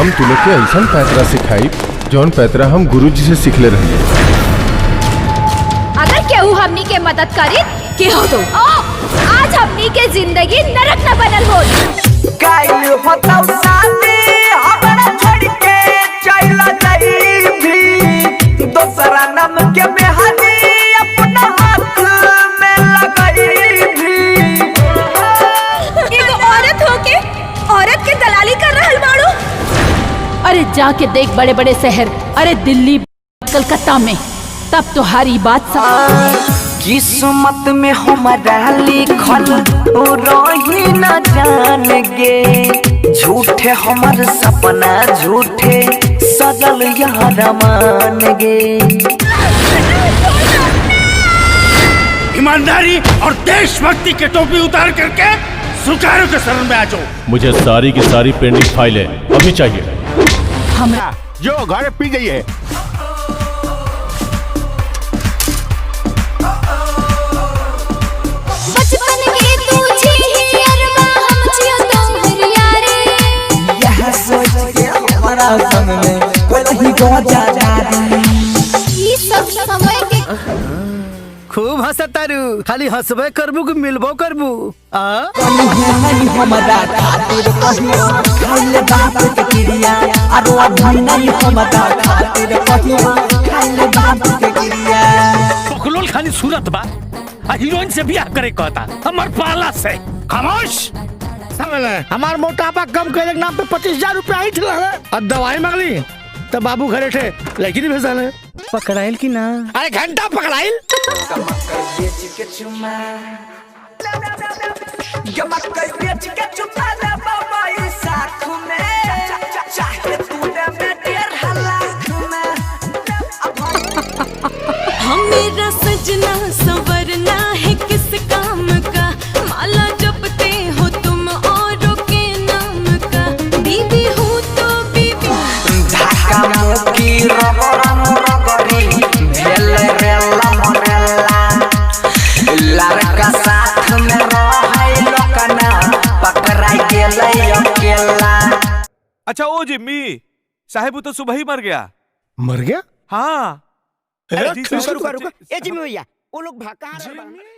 हम तू लोग के ऐसा पैतरा सिखाई जौन पैतरा हम गुरुजी से सीखले रही। अगर केहू हमनी के मदद करी के हो तो आज हमनी के जिंदगी नरक न बनल हो। काइल होता साथी हमरा छोड़ के चला जाई भी दोसरा नाम के मेहंदी अपना हाथ में लगाई भी। एगो औरत होके औरत के दलाली कर रहल बाड़ू। अरे जाके देख बड़े बड़े शहर, अरे दिल्ली कलकत्ता में, तब तो हरी बात समझ। किस्मत में हमारा लिखल रही न जान गे झूठे हमार सपना झूठे सजल यार मान गे। ईमानदारी और देशभक्ति के टोपी उतार करके सुखारों के शरण में आ जाओ। मुझे सारी की सारी पेंडिंग फाइलें अभी चाहिए। हमरा जो घर पी जाइए। बचपन के तू छी अरबा हम जियो तोहर यारे। यह सोच के हमारा संग में कोई नहीं गो जाता। ई सब समय के खूब हंसतारू, खाली हंसबे करबू कि मिलबो करबू। नहीं हमारा खातिर कहियो खाइले बाप के क्रिया आरो अभी नहीं हमारा खातिर कहियो खाइले बाप के क्रिया। बकलोल खाली सूरत बा आ हीरोइन से बियाह करे कहता हमर पाला से। खामोश। हमार मोटापा कम करे के नाम पे 25,000 रुपया ही ठिला है। अब दवाई मांगली तो बाबू घरे थे लेकिन भेजल है। पकड़ाइल की ना? अरे घंटा पकड़ाइल। मेरा सजना संवरना है किस काम का, माला जपते हो तुम औरों के नाम का। बीवी हूँ तो बीवी धक्का मुक्की रगड़म रगड़ी भेल रेला मरेला लड़का साथ में रहे लोकना पकड़ाई गेलै अकेला। अच्छा ओ जिम्मी साहेब वो तो सुबह ही मर गया। मर गया? हाँ रुको रुको, ए जिम्मी भैया वो लोग भाग कहाँ रहे?